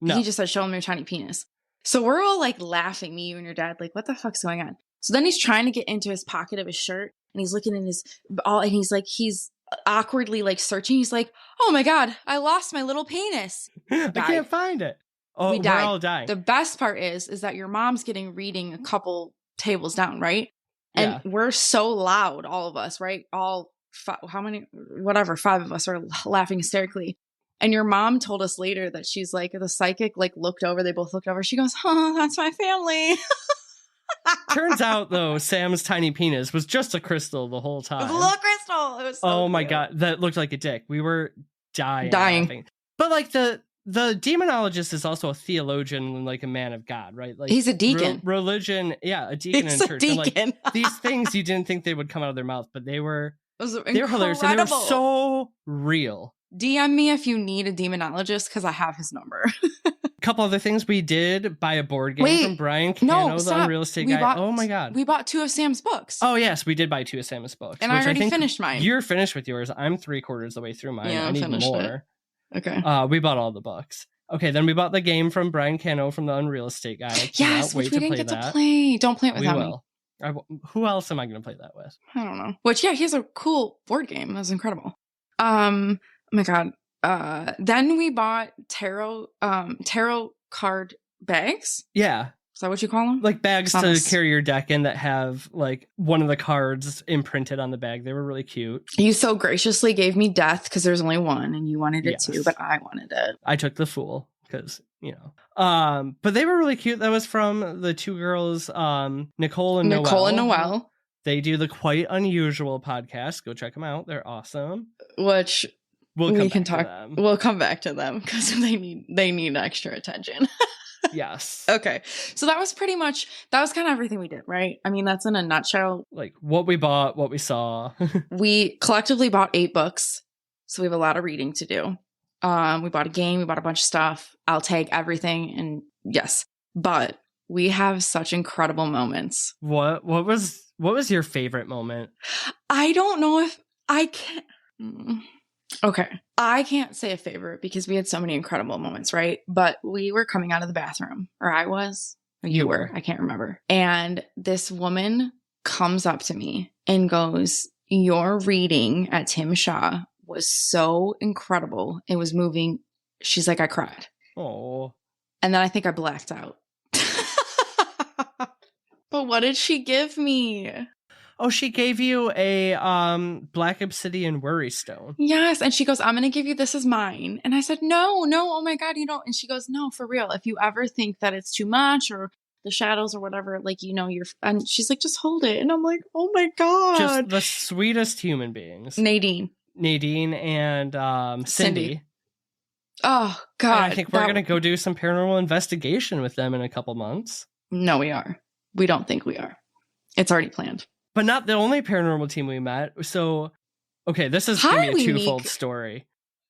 No. He just said, show them your tiny penis. So we're all like laughing, me, you, and your dad, like, what the fuck's going on? So then he's trying to get into his pocket of his shirt and he's looking in his and he's like, he's awkwardly like searching. He's like, oh my God, I lost my little penis. I can't find it. Oh, we're all dying. The best part is that your mom's getting reading a couple tables down, right? And we're so loud, all of us, right? All how many, whatever, 5 of us are laughing hysterically. And your mom told us later that she's like, the psychic like looked over, they both looked over. She goes, oh, that's my family. Turns out, though, Sam's tiny penis was just a crystal the whole time. It was a little crystal. It was so my cute. God. That looked like a dick. We were dying. Laughing. But like the demonologist is also a theologian and like a man of God, right? Like he's a deacon. Religion. Yeah, a deacon he's in church. A deacon. And like, these things you didn't think they would come out of their mouth, but they were hilarious. And they were so real. DM me if you need a demonologist because I have his number. A couple other things we did: buy a board game from Brian Cano, the real estate guy. Oh my God, we bought 2 of Sam's books. Oh yes, we did buy 2 of Sam's books, and I already finished mine. You're finished with yours. I'm 3/4 the way through mine. Yeah, I need more. It. Okay. We bought all the books. Okay, then we bought the game from Brian Cano from the Unreal Estate guy. Yes, which we didn't get to play. Don't play it without me. Who else am I going to play that with? I don't know. Which, yeah, he has a cool board game. That's incredible. Oh my God. Then we bought tarot card bags. Yeah. Is that what you call them? Like bags to carry your deck in that have like one of the cards imprinted on the bag. They were really cute. You so graciously gave me death because there's only one and you wanted it too, but I wanted it. I took the fool because, you know. But they were really cute. That was from the two girls, Nicole and Noelle. They do the Quite Unusual podcast. Go check them out. They're awesome. Which we'll come back to them because they need extra attention. Yes. Okay. So that was kind of everything we did, right? I mean, that's in a nutshell. Like what we bought, what we saw. We collectively bought 8 books. So we have a lot of reading to do. We bought a game, we bought a bunch of stuff. I'll take everything and yes. But we have such incredible moments. What was your favorite moment? I don't know if I can. Okay. I can't say a favorite because we had so many incredible moments, right? But we were coming out of the bathroom, or I was, or you were, I can't remember. And this woman comes up to me and goes, "Your reading at Tim Shaw was so incredible. It was moving." She's like, "I cried." Oh. And then I think I blacked out. But what did she give me? Oh, she gave you a black obsidian worry stone. Yes. And she goes, "I'm going to give you, this is mine." And I said, no, oh my God, you don't. And she goes, "No, for real. If you ever think that it's too much or the shadows or whatever, like, you know, and she's like, "Just hold it." And I'm like, oh my God. Just the sweetest human beings. Nadine and Cindy. Oh God. And I think we're going to go do some paranormal investigation with them in a couple months. No, we are. We don't think we are. It's already planned. But not the only paranormal team we met. So, okay, this is going to be a twofold story.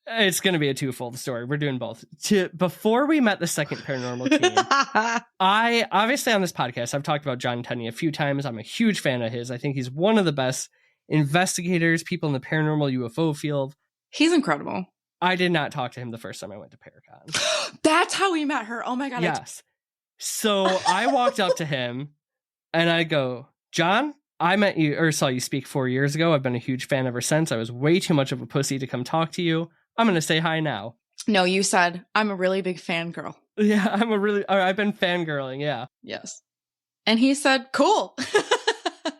It's going to be a twofold story. We're doing both. Before we met the second paranormal team, I, obviously on this podcast, I've talked about John Tenney a few times. I'm a huge fan of his. I think he's one of the best investigators, people in the paranormal UFO field. He's incredible. I did not talk to him the first time I went to Paracon. That's how we met her. Oh my God. Yes. So I walked up to him and I go, "John, I met you or saw you speak 4 years ago. I've been a huge fan ever since. I was way too much of a pussy to come talk to you. I'm going to say hi now." No, you said, "I'm a really big fangirl." Yeah, I've been fangirling. Yeah. Yes. And he said, "Cool."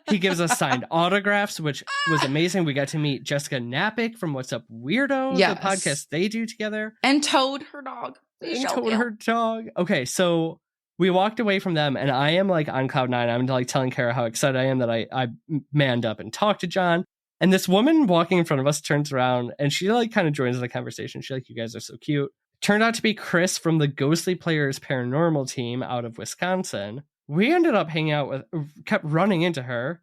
He gives us signed autographs, which was amazing. We got to meet Jessica Napick from What's Up Weirdos, the podcast they do together. And Toad, her dog. Her dog. Okay, so we walked away from them, and I am like on cloud nine. I'm like telling Kara how excited I am that I manned up and talked to John. And this woman walking in front of us turns around, and she like kind of joins the conversation. She's like, "You guys are so cute." Turned out to be Chris from the Ghostly Players paranormal team out of Wisconsin. We ended up hanging out kept running into her.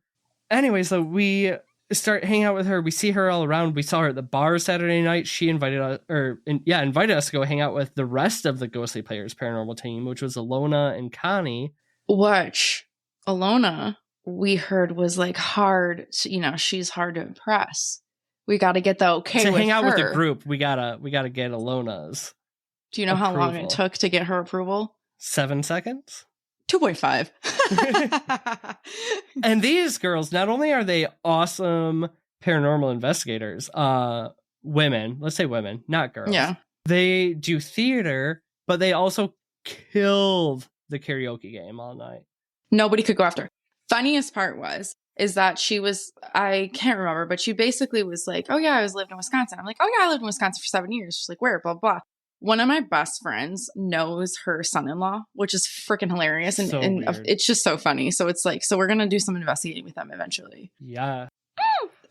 Anyway, so we start hanging out with her. We see her all around. We saw her at the bar Saturday night. She invited us to go hang out with the rest of the Ghostly Players paranormal team, which was Alona and Connie. Which Alona, we heard, was like hard. You know, she's hard to impress. We got to get the okay to with hang out her. with the group. We gotta get Alona's. Do you know approval. how long it took to get her approval? 7 seconds. 2.5. And these girls, not only are they awesome paranormal investigators, women, let's say women, not girls. Yeah. They do theater, but they also killed the karaoke game all night. Nobody could go after her. Funniest part is that she was, I can't remember, but she basically was like, "Oh yeah, I lived in Wisconsin." I'm like, "Oh yeah, I lived in Wisconsin for 7 years." She's like, "Where?" Blah, blah. One of my best friends knows her son-in-law, which is freaking hilarious. And, so and weird. It's just so funny. So it's like, so we're going to do some investigating with them eventually. Yeah.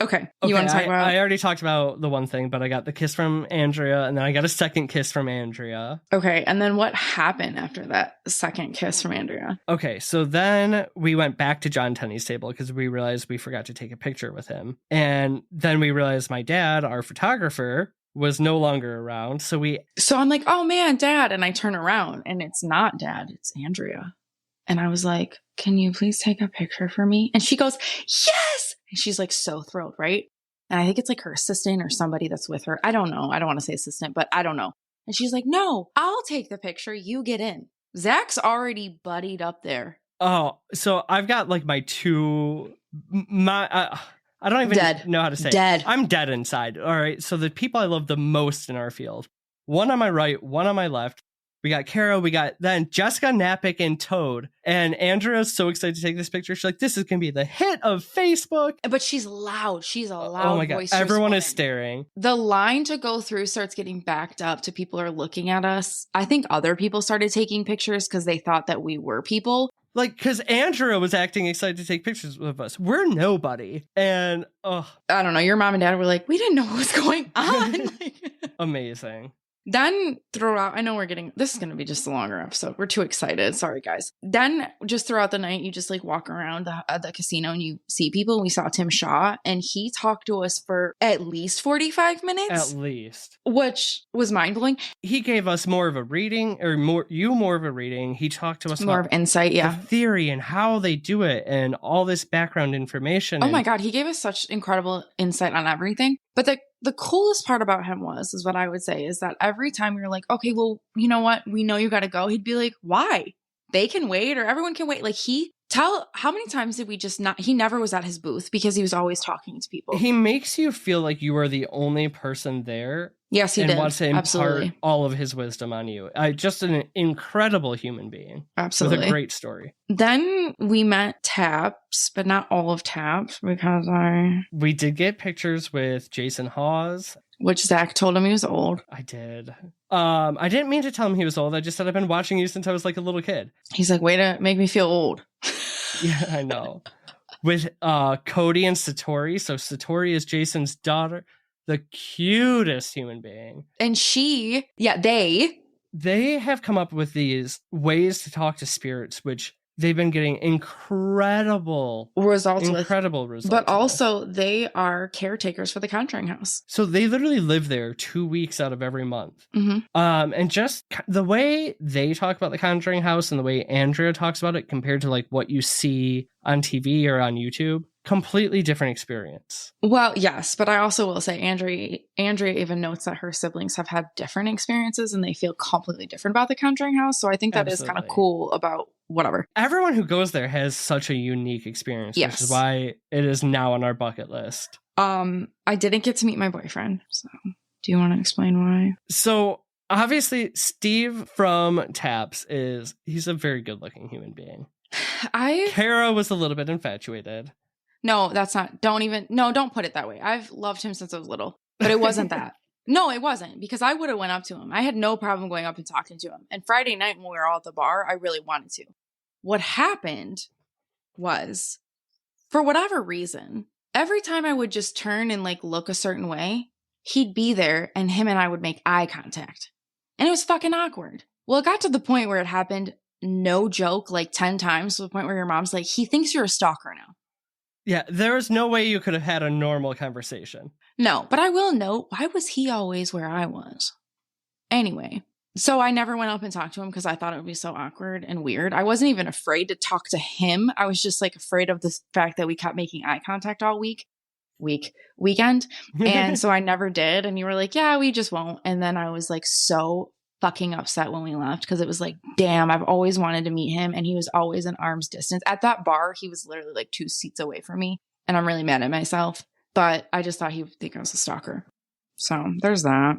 Okay. You want to talk about? I already talked about the one thing, but I got the kiss from Andrea, and then I got a second kiss from Andrea. Okay. And then what happened after that second kiss from Andrea? Okay. So then we went back to John Tenney's table because we realized we forgot to take a picture with him. And then we realized my dad, our photographer, was no longer around. So I'm like, "Oh man, Dad." And I turn around and it's not Dad, it's Andrea. And I was like, "Can you please take a picture for me?" And she goes, "Yes." And she's like so thrilled, right? And I think it's like her assistant or somebody that's with her. I don't know. I don't want to say assistant, but I don't know. And she's like, no, I'll take the picture. You get in. Zach's already buddied up there. Oh, so I've got like my two, I don't even know how to say Dead. I'm dead inside. All right. So the people I love the most in our field, one on my right, one on my left. We got Kara, we got then Jessica, Napick, and Toad. And Andrea's so excited to take this picture. She's like, this is going to be the hit of Facebook. But she's loud. She's a loud Oh my God. Everyone is staring. The line to go through starts getting backed up to people are looking at us. I think other people started taking pictures because they thought that we were people. Like, because Andrea was acting excited to take pictures with us. We're nobody. And, I don't know. Your mom and dad were like, we didn't know what was going on. Amazing. Then throughout, I know this is going to be just a longer episode. We're too excited. Sorry, guys. Then just throughout the night, you just like walk around the casino and you see people. We saw Tim Shaw and he talked to us for at least 45 minutes. At least. Which was mind-blowing. He gave us more of a reading more of a reading. He talked to us more of insight, yeah. The theory and how they do it and all this background information. Oh my God. He gave us such incredible insight on everything. But the coolest part about him is what I would say is that every time we were like, okay, well, you know what? We know you got to go. He'd be like, why? They can wait or everyone can wait. Like how many times did we just not, he never was at his booth because he was always talking to people. He makes you feel like you are the only person there. Yes, he did. And wants to impart Absolutely. all of his wisdom on you. Just an incredible human being. Absolutely. With a great story. Then we met Taps, but not all of Taps because we did get pictures with Jason Hawes. Which Zach told him he was old. I did. I didn't mean to tell him he was old. I just said I've been watching you since I was like a little kid. He's like, way to make me feel old. Yeah, I know. With Cody and Satori. So Satori is Jason's daughter. The cutest human being. And they have come up with these ways to talk to spirits, which they've been getting incredible results. But also they are caretakers for the Conjuring House. So they literally live there 2 weeks out of every month. Mm-hmm. And just the way they talk about the Conjuring House and the way Andrea talks about it compared to like what you see on TV or on YouTube, completely different experience. Well, yes, but I also will say Andrea even notes that her siblings have had different experiences and they feel completely different about the Conjuring House. So I think that is kind of cool about whatever. Everyone who goes there has such a unique experience, yes. Which is why it is now on our bucket list. I didn't get to meet my boyfriend. So do you want to explain why? So obviously Steve from Taps he's a very good looking human being. Kara was a little bit infatuated. No, that's not. Don't put it that way. I've loved him since I was little, but it wasn't that. No, it wasn't because I would have went up to him. I had no problem going up and talking to him. And Friday night when we were all at the bar, I really wanted to. What happened was, for whatever reason, every time I would just turn and like look a certain way, he'd be there and him and I would make eye contact. And it was fucking awkward. Well, it got to the point where it happened, no joke, like 10 times to the point where your mom's like, he thinks you're a stalker now. Yeah, there is no way you could have had a normal conversation. No, but I will note, why was he always where I was? Anyway, so I never went up and talked to him because I thought it would be so awkward and weird. I wasn't even afraid to talk to him. I was just like afraid of the fact that we kept making eye contact all weekend. And so I never did. And you were like, yeah, we just won't. And then I was like so fucking upset when we left because it was like, damn, I've always wanted to meet him and he was always an arm's distance. At that bar, he was literally like 2 seats away from me and I'm really mad at myself, but I just thought he would think I was a stalker. So there's that.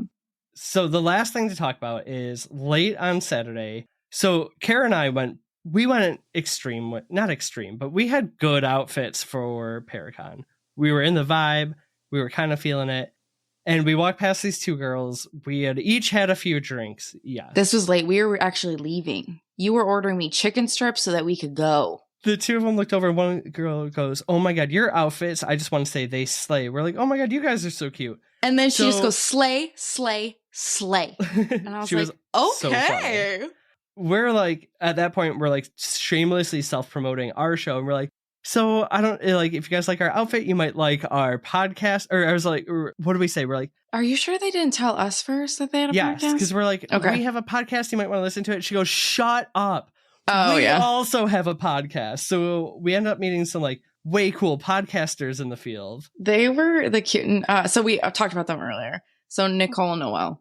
So the last thing to talk about is late on Saturday. So Kara and I went extreme, not extreme, but we had good outfits for Paracon. We were in the vibe. We were kind of feeling it. And we walked past these two girls. We had each had a few drinks. Yeah. This was late. We were actually leaving. You were ordering me chicken strips so that we could go. The two of them looked over and one girl goes, oh my God, your outfits, I just want to say they slay. We're like, oh my God, you guys are so cute. And then she just goes, slay, slay, slay. And I was like, okay. So we're like, at that point, we're like shamelessly self-promoting our show. And we're like, so I don't like if you guys like our outfit, you might like our podcast. Or I was like, what do we say? We're like, are you sure they didn't tell us first that they had a podcast? Yes, because we're like, we have a podcast. You might want to listen to it. She goes, shut up. Oh, we also have a podcast. So we ended up meeting some like way cool podcasters in the field. They were the cute. So we talked about them earlier. So Nicole and Noel,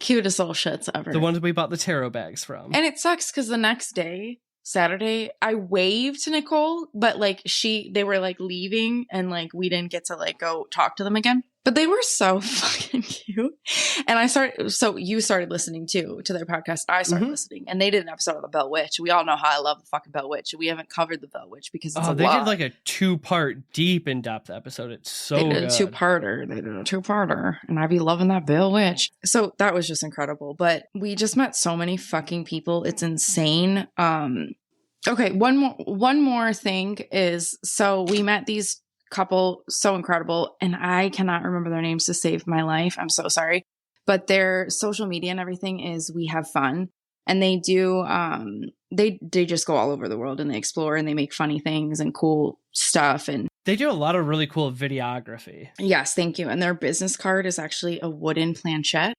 cutest little shits ever. The ones we bought the tarot bags from. And it sucks because the next day, Saturday, I waved to Nicole, but like they were like leaving and like we didn't get to like go talk to them again. But they were so fucking cute. And so you started listening too to their podcast. I started listening, and they did an episode of the Bell Witch. We all know how I love the fucking Bell Witch. We haven't covered the Bell Witch because it's they did like a 2-part deep in-depth episode. It's so good. They did a two-parter, and I be loving that Bell Witch. So that was just incredible. But we just met so many fucking people. It's insane. Okay, one more thing is, so we met these couple, so incredible, and I cannot remember their names to save my life. I'm so sorry. But their social media and everything is We Have Fun. And they do they just go all over the world and they explore and they make funny things and cool stuff, and they do a lot of really cool videography. Yes, thank you. And their business card is actually a wooden planchette.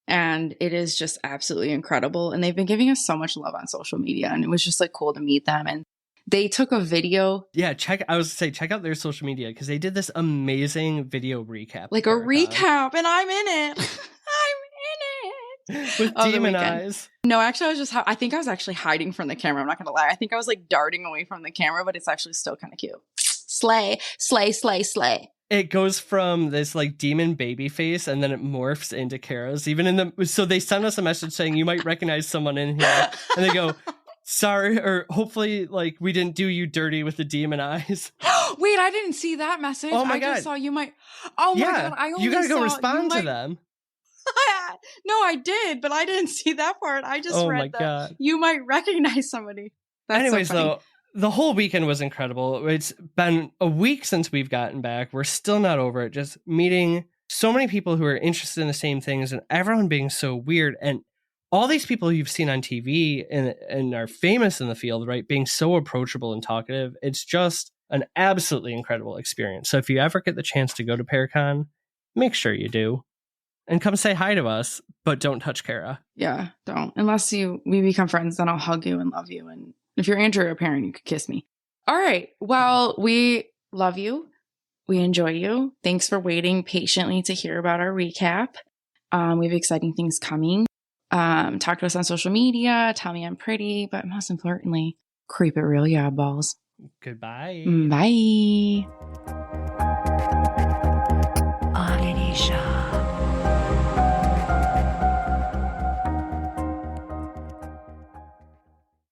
And it is just absolutely incredible. And they've been giving us so much love on social media. And it was just like cool to meet them. And they took a video. Yeah, check out their social media because they did this amazing video recap. Like a recap. And I'm in it. I'm in it. With demon eyes. No, actually, I think I was actually hiding from the camera. I'm not going to lie. I think I was like darting away from the camera, but it's actually still kind of cute. Slay, slay, slay, slay. It goes from this like demon baby face and then it morphs into Kara's. So they send us a message saying you might recognize someone in here. And they go, sorry, or hopefully like we didn't do you dirty with the demon eyes. Wait, I didn't see that message. Oh my God. I just saw you might. Oh my God. I only you gotta go respond to them. No, I did, but I didn't see that part. I just read that God. You might recognize somebody. That's anyways, so funny. though, the whole weekend was incredible. It's been a week since we've gotten back. We're still not over it. Just meeting so many people who are interested in the same things and everyone being so weird. And all these people you've seen on TV and are famous in the field, right? Being so approachable and talkative. It's just an absolutely incredible experience. So if you ever get the chance to go to Paracon, make sure you do. And come say hi to us, but don't touch Kara. Yeah, don't. Unless we become friends, then I'll hug you and love you. And if you're Andrew or a parent, you could kiss me. All right. Well, we love you. We enjoy you. Thanks for waiting patiently to hear about our recap. We have exciting things coming. Talk to us on social media. Tell me I'm pretty. But most importantly, creep it real, yeah, balls. Goodbye. Bye.